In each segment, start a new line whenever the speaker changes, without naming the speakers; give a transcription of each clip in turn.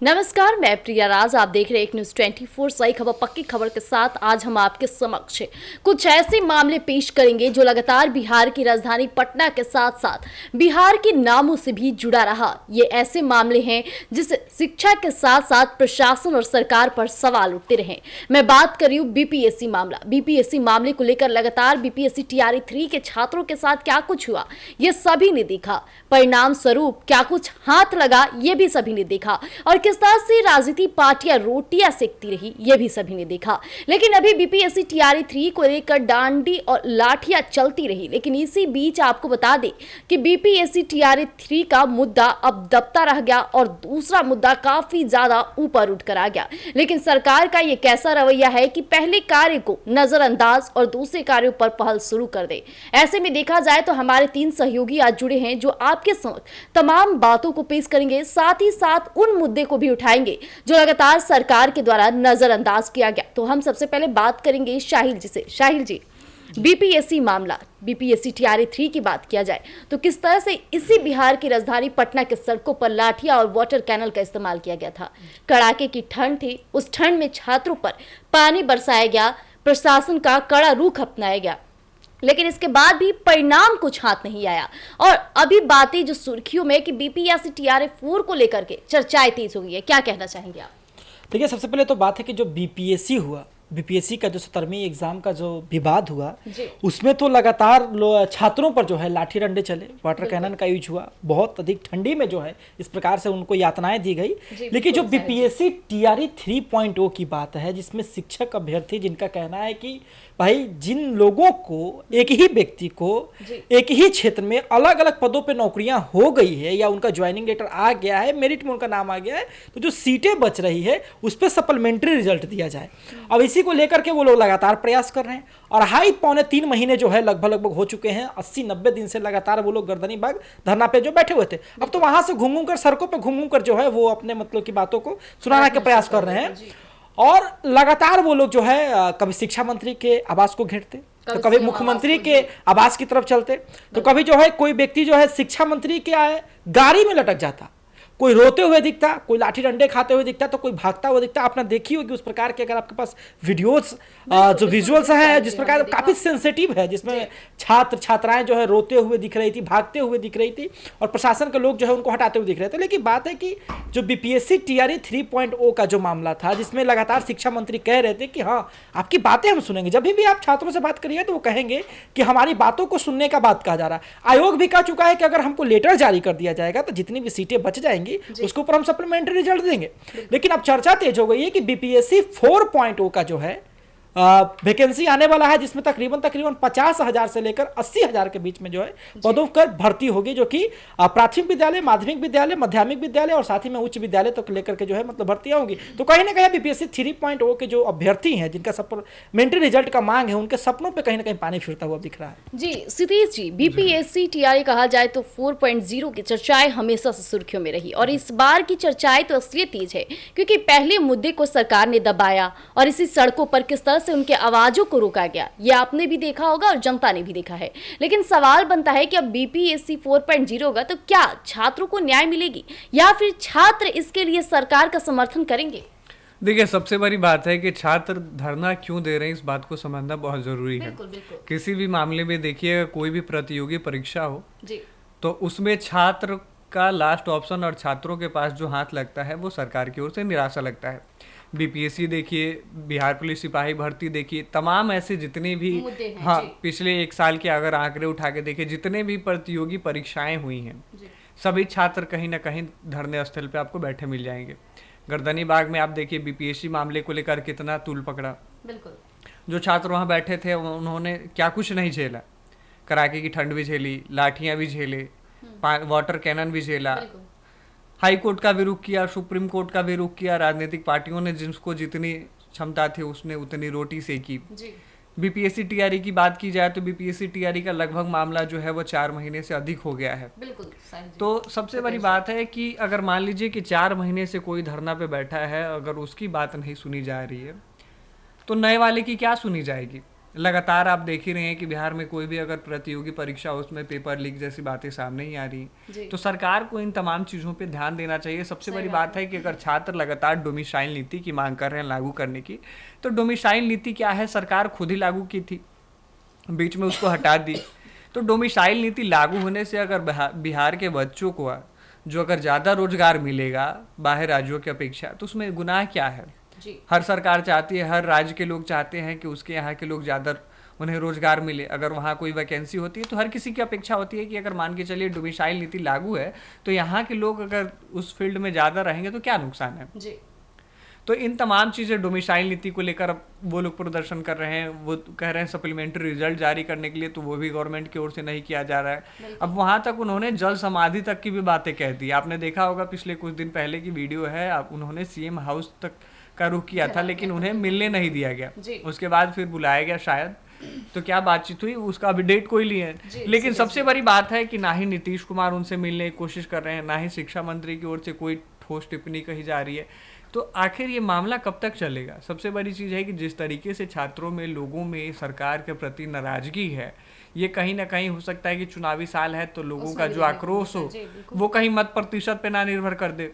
नमस्कार, मैं प्रिया राज। आप देख रहे हैं एक न्यूज 24 सही खबर पक्की खबर के साथ। आज हम आपके समक्ष कुछ ऐसे मामले पेश करेंगे जो लगातार बिहार की राजधानी पटना के साथ साथ बिहार के नामों से भी जुड़ा रहा। ये ऐसे मामले हैं जिससे शिक्षा के साथ साथ प्रशासन और सरकार पर सवाल उठते रहे। मैं बात कर रही हूँ बीपीएससी मामला। बीपीएससी मामले को लेकर लगातार बीपीएससी टीआरई 3 के छात्रों के साथ क्या कुछ हुआ ये सभी ने देखा। परिणाम स्वरूप क्या कुछ हाथ लगा ये भी सभी ने देखा, और किस तरह से राजनीति पार्टियां रोटियां सेकती रही ये भी सभी ने देखा। लेकिन अभी बीपीएससी टीआरई 3 को लेकर डांडी और लाठियां चलती रही। लेकिन इसी बीच आपको बता दें कि बीपीएससी टीआरई 3 का मुद्दा अब दबता रह गया और दूसरा मुद्दा काफी ज्यादा ऊपर उठकर आ गया। लेकिन सरकार का ये कैसा रवैया है कि पहले कार्य को नजरअंदाज और दूसरे कार्यों पर पहल शुरू कर दे। ऐसे में देखा जाए तो हमारे 3 सहयोगी आज जुड़े हैं जो आपके समक्ष तमाम बातों को पेश करेंगे, साथ ही साथ उन मुद्दे को भी उठाएंगे जो लगातार सरकार के द्वारा नजरअंदाज किया गया। तो हम सबसे पहले बात करेंगे शाहिल जी से। शाहिल जी, बीपीएससी मामला, बीपीएससी टीआरई 3 की बात किया जाए तो किस तरह से इसी बिहार की राजधानी पटना के सड़कों पर लाठियां और वाटर कैनल का इस्तेमाल किया गया था। कड़ाके की ठंड थी, उस ठंड में छात्रों पर पानी बरसाया गया, प्रशासन का कड़ा रुख अपनाया गया, लेकिन इसके बाद भी परिणाम कुछ हाथ नहीं आया। और अभी बातें जो सुर्खियों में कि बीपीएससी टीआरई 4 को लेकर के चर्चाएं तेज हो गई है, क्या कहना चाहेंगे आप?
देखिए, सबसे पहले तो बात है कि जो बीपीएससी हुआ, बीपीएससी का जो 17वीं एग्जाम का जो विवाद हुआ उसमें तो लगातार छात्रों पर जो है लाठी डंडे चले, वाटर कैनन का यूज हुआ, बहुत अधिक ठंडी में जो है इस प्रकार से उनको यातनाएं दी गई। लेकिन जो बीपीएससी टीआरई 3.0 की बात है जिसमें शिक्षक अभ्यर्थी जिनका कहना है कि भाई जिन लोगों को, एक ही व्यक्ति को एक ही क्षेत्र में अलग अलग पदों पे नौकरियां हो गई है या उनका ज्वाइनिंग लेटर आ गया है, मेरिट में उनका नाम आ गया है, तो जो सीटें बच रही है उस पर सप्लीमेंट्री रिजल्ट दिया जाए। अब इसी को लेकर के वो लोग लगातार प्रयास कर रहे हैं और हाई 3.25 महीने जो है लगभग हो चुके हैं। 80-90 दिन से लगातार वो लोग गर्दनी बाग धरना पे जो बैठे हुए थे, अब तो वहां से घूम कर सड़कों पे घूम कर जो है वो अपने मतलब की बातों को सुनाने का प्रयास कर रहे हैं। और लगातार वो लोग जो है कभी शिक्षा मंत्री के आवास को घेरते, तो कभी मुख्यमंत्री के आवास की तरफ चलते, तो कभी जो है कोई व्यक्ति जो है शिक्षा मंत्री के गाड़ी में लटक जाता, कोई रोते हुए दिखता, कोई लाठी डंडे खाते हुए दिखता, तो कोई भागता हुआ दिखता। आपने देखी होगी उस प्रकार के, अगर आपके पास वीडियोस जो विजुअल्स हैं जिस प्रकार काफी सेंसिटिव है, जिसमें छात्र छात्राएं जो है रोते हुए दिख रही थी, भागते हुए दिख रही थी और प्रशासन के लोग जो है उनको हटाते हुए दिख रहे थे। लेकिन बात है कि जो बीपीएससी टीआरई 3.0 का जो मामला था जिसमें लगातार शिक्षा मंत्री कह रहे थे कि हाँ आपकी बातें हम सुनेंगे, जब भी आप छात्रों से बात करिए तो वो कहेंगे कि हमारी बातों को सुनने का बात कहा जा रहा है। आयोग भी कह चुका है कि अगर हमको लेटर जारी कर दिया जाएगा तो जितनी भी सीटें बच जाएंगी उसके ऊपर हम सप्लीमेंट्री रिजल्ट देंगे। लेकिन अब चर्चा तेज हो गई है कि बीपीएससी 4.0 का जो है वैकेंसी आने वाला है जिसमें तकरीबन 50,000 से लेकर 80,000 के बीच में जो है पदों पर भर्ती होगी, जो कि प्राथमिक विद्यालय, माध्यमिक विद्यालय, माध्यमिक विद्यालय और साथ ही में उच्च विद्यालय तक लेकर के जो है मतलब भर्तियां होंगी। तो कहीं ना कहीं बीपीएससी 3.0 के जो अभ्यर्थी हैं जिनका सप्लीमेंट्री रिजल्ट का मांग है, उनके सपनों पर कहीं ना कहीं पानी फिरता हुआ दिख रहा है।
जी सतीश जी, बीपीएससी टीआरई कहा जाए तो 4.0 की चर्चाएं हमेशा से सुर्खियों में रही और इस बार की चर्चाएं तो असली तेज है क्योंकि पहले मुद्दे को सरकार ने दबाया और इसी सड़कों पर किस तरह से उनके आवाजों को रोका गया, ये आपने भी देखा होगा और जनता ने भी देखा है। लेकिन सवाल बनता है कि अब बीपीएससी 4.0 होगा तो क्या छात्रों को न्याय मिलेगी या फिर छात्र इसके लिए सरकार का समर्थन करेंगे?
देखिए, सबसे बड़ी बात है कि छात्र धरना क्यों दे रहे हैं, इस बात को समझना बहुत जरूरी है।
बिल्कुल, बिल्कुल।
किसी भी मामले में देखिए, कोई भी प्रतियोगी परीक्षा हो
जी,
तो उसमें छात्र का लास्ट ऑप्शन और छात्रों के पास जो हाथ लगता है वो सरकार की ओर से निराशा लगता है। बीपीएससी देखिए, बिहार पुलिस सिपाही भर्ती देखिए, तमाम ऐसे जितने भी पिछले 1 साल के अगर आंकड़े उठा के देखिए, जितने भी प्रतियोगी परीक्षाएं हुई हैं सभी छात्र कहीं ना कहीं धरने स्थल पे आपको बैठे मिल जाएंगे। गर्दनी बाग में आप देखिए बीपीएससी मामले को लेकर कितना तूल पकड़ा। बिल्कुल। जो छात्र वहाँ बैठे थे उन्होंने क्या कुछ नहीं झेला, कड़ाके की ठंड भी झेली, लाठियाँ भी झेले, वाटर कैनन भी झेला, हाई कोर्ट का भी रुख किया, सुप्रीम कोर्ट का भी रुख किया, राजनीतिक पार्टियों ने जिसको जितनी क्षमता थी उसने उतनी रोटी सेकी। बीपीएससी टीआरई की बात की जाए तो बीपीएससी टीआरई का लगभग मामला जो है वो 4 महीने से अधिक हो गया है।
बिल्कुल।
तो सबसे बड़ी बात है कि अगर मान लीजिए कि 4 महीने से कोई धरना पे बैठा है, अगर उसकी बात नहीं सुनी जा रही है तो नए वाले की क्या सुनी जाएगी? लगातार आप देख ही रहे हैं कि बिहार में कोई भी अगर प्रतियोगी परीक्षा हो उसमें पेपर लीक जैसी बातें सामने ही आ रही। तो सरकार को इन तमाम चीज़ों पे ध्यान देना चाहिए। सबसे बड़ी बात है कि अगर छात्र लगातार डोमिसाइल नीति की मांग कर रहे हैं लागू करने की, तो डोमिसाइल नीति क्या है, सरकार खुद ही लागू की थी, बीच में उसको हटा दी। तो डोमिसाइल नीति लागू होने से अगर बिहार के बच्चों को जो अगर ज़्यादा रोजगार मिलेगा बाहर राज्यों की अपेक्षा, तो उसमें गुनाह क्या है। हर सरकार चाहती है, हर राज्य के लोग चाहते हैं कि उसके यहाँ के लोग ज़्यादा उन्हें रोजगार मिले। अगर वहाँ कोई वैकेंसी होती है तो हर किसी की अपेक्षा होती है कि अगर मान के चलिए डोमिसाइल नीति लागू है तो यहाँ के लोग अगर उस फील्ड में ज़्यादा रहेंगे तो क्या नुकसान है जी। तो इन तमाम चीज़ें डोमिसाइल नीति को लेकर अब वो लोग प्रदर्शन कर रहे हैं। वो कह रहे हैं सप्लीमेंट्री रिजल्ट जारी करने के लिए, तो वो भी गवर्नमेंट की ओर से नहीं किया जा रहा है। अब वहाँ तक उन्होंने जल समाधि तक की भी बातें कह दी। आपने देखा होगा पिछले कुछ दिन पहले की वीडियो है, उन्होंने सीएम हाउस तक का रुख किया था, लेकिन उन्हें मिलने नहीं दिया गया। उसके बाद फिर बुलाया गया शायद, तो क्या बातचीत हुई उसका अभी डेट कोई नहीं है। लेकिन सबसे बड़ी बात है कि ना ही नीतीश कुमार उनसे मिलने की कोशिश कर रहे हैं, ना ही शिक्षा मंत्री की ओर से कोई ठोस टिप्पणी कही जा रही है। तो आखिर ये मामला कब तक चलेगा। सबसे बड़ी चीज़ है कि जिस तरीके से छात्रों में, लोगों में सरकार के प्रति नाराजगी है, ये कहीं ना कहीं हो सकता है कि चुनावी साल है तो लोगों का जो आक्रोश हो वो कहीं मत प्रतिशत पे ना निर्भर कर दे।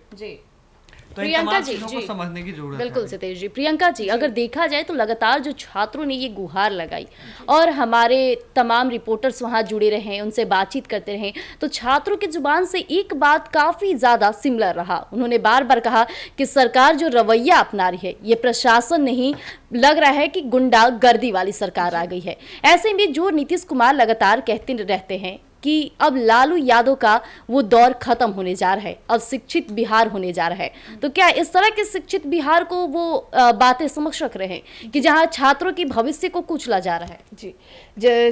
तो
प्रियंका जी
को समझने की जरूरत है।
बिल्कुल सतेज जी। प्रियंका जी, अगर देखा जाए तो लगातार जो छात्रों ने ये गुहार लगाई और हमारे तमाम रिपोर्टर्स वहां जुड़े रहे, उनसे बातचीत करते रहे, तो छात्रों की जुबान से एक बात काफी ज्यादा सिमिलर रहा। उन्होंने बार बार कहा कि सरकार जो रवैया अपना रही है ये प्रशासन नहीं, लग रहा है कि गुंडागर्दी वाली सरकार आ गई है। ऐसे में जो नीतीश कुमार लगातार कहते रहते हैं कि अब लालू यादव का वो दौर खत्म होने जा रहा है, अब शिक्षित बिहार होने जा रहा है, तो क्या इस तरह के शिक्षित बिहार को वो बातें समक्ष रख रहे हैं कि जहां छात्रों की भविष्य को कुचला जा रहा है।
जी,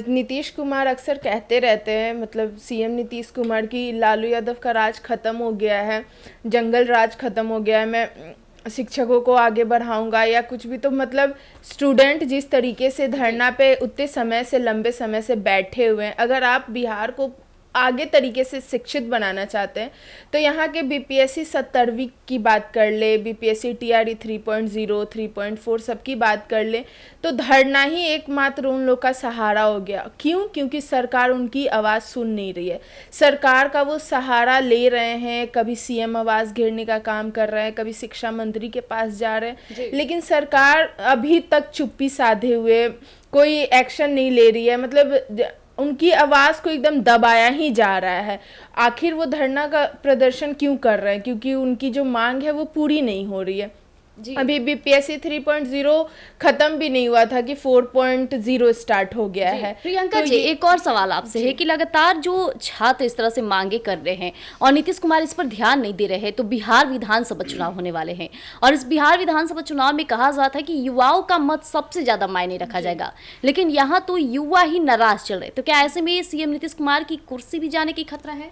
नीतीश कुमार अक्सर कहते रहते हैं, मतलब सीएम नीतीश कुमार की लालू यादव का राज खत्म हो गया है, जंगल राज खत्म हो गया है, मैं शिक्षकों को आगे बढ़ाऊंगा या कुछ भी। तो मतलब स्टूडेंट जिस तरीके से धरना पे उतने समय से, लंबे समय से बैठे हुए हैं, अगर आप बिहार को आगे तरीके से शिक्षित बनाना चाहते हैं तो यहाँ के बीपीएससी 70वीं की बात कर ले, बीपीएससी टीआरई 3.0, 3.4 सबकी बात कर ले, तो धरना ही एकमात्र उन लोग का सहारा हो गया। क्यों? क्योंकि सरकार उनकी आवाज़ सुन नहीं रही है। सरकार का वो सहारा ले रहे हैं, कभी सीएम आवाज़ घेरने का काम कर रहे हैं, कभी शिक्षा मंत्री के पास जा रहे हैं, लेकिन सरकार अभी तक चुप्पी साधे हुए कोई एक्शन नहीं ले रही है। मतलब उनकी आवाज़ को एकदम दबाया ही जा रहा है। आखिर वो धरना का प्रदर्शन क्यों कर रहे हैं? क्योंकि उनकी जो मांग है वो पूरी नहीं हो रही है। अभी बीपीएससी 3.0 खत्म भी नहीं हुआ था कि 4.0 स्टार्ट हो गया है।
प्रियंका जी, एक और सवाल आपसे है कि लगातार जो छात्र इस तरह से मांगे कर रहे हैं और नीतीश कुमार इस पर ध्यान नहीं दे रहे हैं, तो बिहार विधानसभा चुनाव होने वाले हैं और इस बिहार विधानसभा चुनाव में कहा जाता है कि युवाओं का मत सबसे ज्यादा मायने रखा जाएगा, लेकिन यहाँ तो युवा ही नाराज चल रहे, तो क्या ऐसे में सीएम नीतीश कुमार की कुर्सी भी जाने की खतरा है?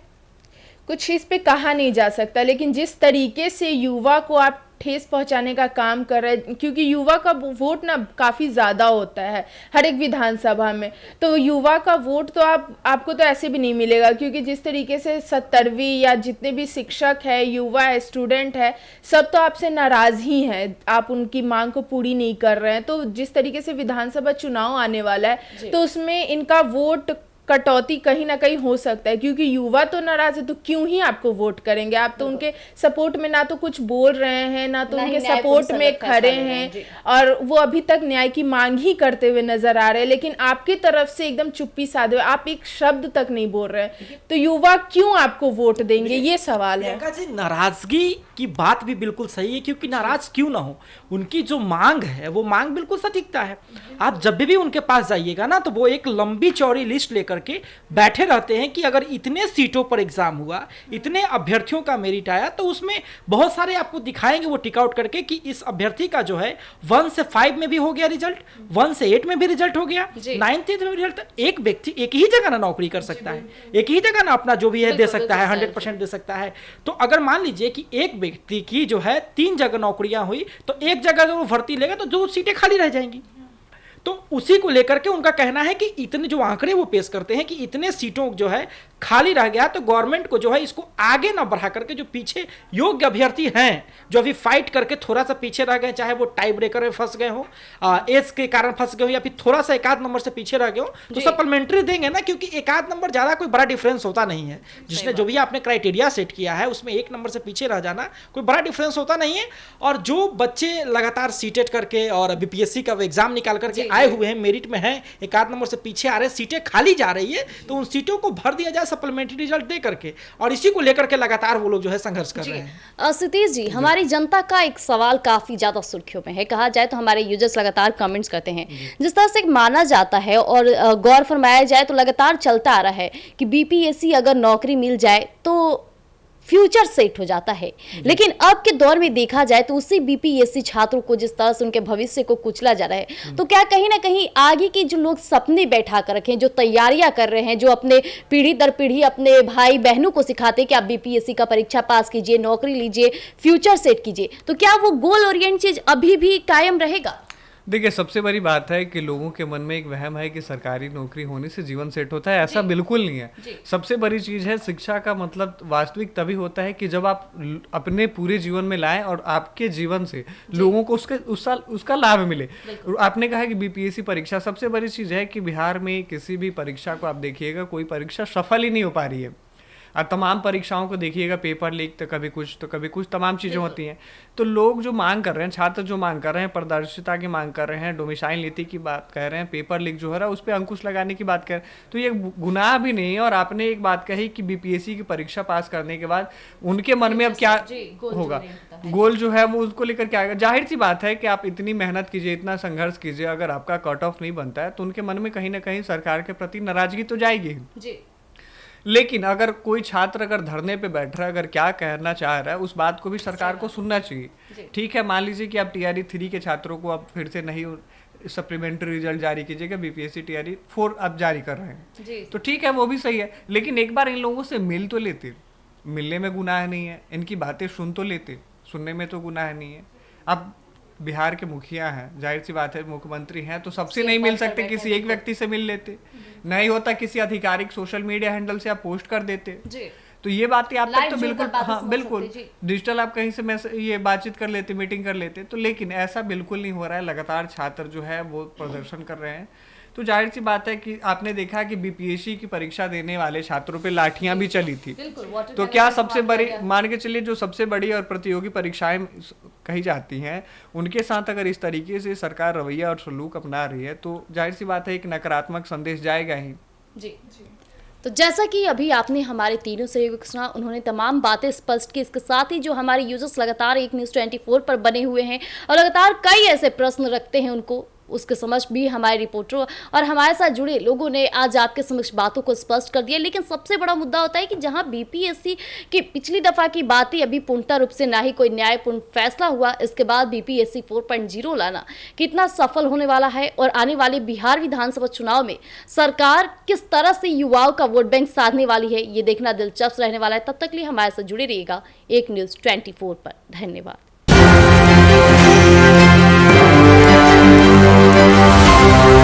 कुछ इस पे कहा नहीं जा सकता, लेकिन जिस तरीके से युवा को आप ठेस पहुंचाने का काम कर रहे हैं, क्योंकि युवा का वोट ना काफ़ी ज़्यादा होता है हर एक विधानसभा में, तो युवा का वोट तो आपको तो ऐसे भी नहीं मिलेगा, क्योंकि जिस तरीके से 70वीं या जितने भी शिक्षक है, युवा है, स्टूडेंट है, सब तो आपसे नाराज़ ही हैं, आप उनकी मांग को पूरी नहीं कर रहे हैं। तो जिस तरीके से विधानसभा चुनाव आने वाला है तो उसमें इनका वोट कटौती कहीं ना कहीं हो सकता है, क्योंकि युवा तो नाराज है, तो क्यों ही आपको वोट करेंगे। आप तो उनके सपोर्ट में ना तो कुछ बोल रहे हैं, ना तो उनके सपोर्ट में खड़े हैं, और वो अभी तक न्याय की मांग ही करते हुए नजर आ रहे हैं, लेकिन आपकी तरफ से एकदम चुप्पी साधे हुए, आप एक शब्द तक नहीं बोल रहे हैं, तो युवा क्यों आपको वोट देंगे, ये सवाल है।
जी, नाराजगी की बात भी बिल्कुल सही है, क्योंकि नाराज क्यों ना हो, उनकी जो मांग है वो मांग बिल्कुल सटीकता है। आप जब भी उनके पास जाइएगा ना, तो वो एक लंबी चौड़ी लिस्ट लेकर के बैठे रहते हैं कि अगर इतने सीटों पर एग्जाम हुआ, इतने अभ्यर्थियों का मेरिट आया, तो उसमें बहुत सारे आपको दिखाएंगे वो टिक आउट करके कि इस अभ्यर्थी का जो है 1 से 5 में भी हो गया रिजल्ट, 1 से 8 में भी रिजल्ट हो गया, 9th में भी रिजल्ट। एक व्यक्ति एक ही जगह ना नौकरी कर सकता है, एक ही जगह ना अपना जो भी है दे सकता है, 100% दे सकता है। तो अगर मान लीजिए कि एक व्यक्ति की जो है 3 जगह नौकरियां हुई, तो एक जगह जो भर्ती लेगा तो 2 सीटें खाली रह जाएंगी। तो उसी को लेकर के उनका कहना है कि इतने जो आंकड़े वो पेश करते हैं कि इतने सीटों जो है खाली रह गया, तो गवर्नमेंट को जो है इसको आगे ना बढ़ा करके जो पीछे योग्य अभ्यर्थी हैं जो अभी फाइट करके थोड़ा सा पीछे रह गए, चाहे वो टाई ब्रेकर में फंस गए हो, एज के कारण फंस गए हो, या फिर थोड़ा सा एक आध नंबर से पीछे रह गए हो, तो सप्लीमेंट्री देंगे ना, क्योंकि एक आध नंबर ज्यादा कोई बड़ा डिफरेंस होता नहीं है। जिसने जो भी आपने क्राइटेरिया सेट किया है उसमें एक नंबर से पीछे रह जाना कोई बड़ा डिफरेंस होता नहीं है। और जो बच्चे लगातार सीटेट करके और बीपीएससी का एग्जाम निकाल करके आए हुए हैं, मेरिट में हैं, एक आध नंबर से पीछे आ रहे हैं, सीटें खाली जा रही है, तो उन सीटों को भर दिया जाए सप्लीमेंट्री रिजल्ट दे करके, और इसी को लेकर के लगातार वो लोग जो है संघर्ष कर रहे हैं।
सतीश जी, हमारी जनता का एक सवाल काफी ज्यादा सुर्खियों में है, कहा जाए तो हमारे यूजर्स लगातार कमेंट्स करते हैं, जिस तरह से माना जाता है और गौर फरमाया जाए तो लगातार चलता आ रहा है कि बीपीएससी अगर नौकरी मिल जाए तो फ्यूचर सेट हो जाता है, लेकिन अब के दौर में देखा जाए तो उसी बीपीएससी छात्रों को जिस तरह से उनके भविष्य को कुचला जा रहा है, तो क्या कहीं ना कहीं आगे के जो लोग सपने बैठा कर रखे हैं, जो तैयारियां कर रहे हैं, जो अपने पीढ़ी दर पीढ़ी अपने भाई बहनों को सिखाते हैं कि आप बीपीएससी का परीक्षा पास कीजिए, नौकरी लीजिए, फ्यूचर सेट कीजिए, तो क्या वो गोल ओरिएंट चीज अभी भी कायम रहेगा?
देखिए, सबसे बड़ी बात है कि लोगों के मन में एक वहम है कि सरकारी नौकरी होने से जीवन सेट होता है। ऐसा बिल्कुल नहीं है। सबसे बड़ी चीज़ है, शिक्षा का मतलब वास्तविक तभी होता है कि जब आप अपने पूरे जीवन में लाएं और आपके जीवन से लोगों को उसका लाभ मिले। आपने कहा कि बीपीएससी परीक्षा, सबसे बड़ी चीज़ है कि बिहार में किसी भी परीक्षा को आप देखिएगा, कोई परीक्षा सफल ही नहीं हो पा रही है। और तमाम परीक्षाओं को देखिएगा, पेपर लीक तो कभी कुछ तमाम चीज़ें होती हैं। तो लोग जो मांग कर रहे हैं, छात्र जो मांग कर रहे हैं, पारदर्शिता की मांग कर रहे हैं, डोमिसाइल नीति की बात कर रहे हैं, पेपर लीक जो हो रहा है उस पर अंकुश लगाने की बात कर रहे हैं, तो ये गुनाह भी नहीं है। और आपने एक बात कही कि बीपीएससी की परीक्षा पास करने के बाद उनके मन में अब क्या होगा, गोल जो है वो उसको लेकर क्या आएगा। जाहिर सी बात है कि आप इतनी मेहनत कीजिए, इतना संघर्ष कीजिए, अगर आपका कट ऑफ नहीं बनता है तो उनके मन में कहीं ना कहीं सरकार के प्रति नाराजगी तो जाएगी। लेकिन अगर कोई छात्र अगर धरने पे बैठ रहा है, अगर क्या कहना चाह रहा है, उस बात को भी सरकार को सुनना चाहिए। ठीक है, मान लीजिए कि आप टीआरई 3 के छात्रों को अब फिर से नहीं सप्लीमेंट्री रिजल्ट जारी कीजिएगा, बीपीएससी टीआरई 4 अब जारी कर रहे हैं, तो ठीक है, वो भी सही है। लेकिन एक बार इन लोगों से मिल तो लेते, मिलने में गुनाह नहीं है, इनकी बातें सुन तो लेते, सुनने में तो गुनाह नहीं है। अब बिहार के मुखिया हैं, जाहिर सी बात है, मुख्यमंत्री हैं, तो सबसे नहीं मिल सकते, किसी एक व्यक्ति से मिल लेते, नहीं होता किसी आधिकारिक सोशल मीडिया हैंडल से आप पोस्ट कर देते। तो ये बातें आप तक तो बिल्कुल, हाँ बिल्कुल, डिजिटल आप कहीं से ये बातचीत कर लेते, मीटिंग कर लेते, तो लेकिन ऐसा बिल्कुल नहीं हो रहा है। लगातार छात्र जो है वो प्रदर्शन कर रहे हैं, तो जाहिर सी बात है कि आपने देखा कि बीपीएससी की परीक्षा देने वाले छात्रों पे लाठियां भी चली थी। तो क्या सबसे बड़ी, मान के चलिए, जो सबसे बड़ी और प्रतियोगी परीक्षाएं कही जाती हैं, उनके साथ अगर इस तरीके से सरकार रवैया और सलूक अपना रही है, तो जाहिर सी बात है एक नकारात्मक संदेश जाएगा ही।
जी। तो जैसा कि अभी आपने हमारे तीनों सहयोगी सुना, उन्होंने तमाम बातें स्पष्ट की। इसके साथ ही जो हमारे यूजर्स लगातार एक न्यूज़ 24 पर बने हुए हैं और लगातार कई ऐसे प्रश्न रखते हैं, उनको उसके समक्ष भी हमारे रिपोर्टरों और हमारे साथ जुड़े लोगों ने आज आपके समक्ष बातों को स्पष्ट कर दिया। लेकिन सबसे बड़ा मुद्दा होता है कि जहां बीपीएससी की पिछली दफा की बातें अभी पूर्णतः रूप से ना ही कोई न्यायपूर्ण फैसला हुआ, इसके बाद बीपीएससी 4.0 लाना कितना सफल होने वाला है और आने वाले बिहार विधानसभा चुनाव में सरकार किस तरह से युवाओं का वोट बैंक साधने वाली है, ये देखना दिलचस्प रहने वाला है। तब तक के लिए हमारे साथ जुड़े रहिएगा एक न्यूज़ 24 पर। धन्यवाद।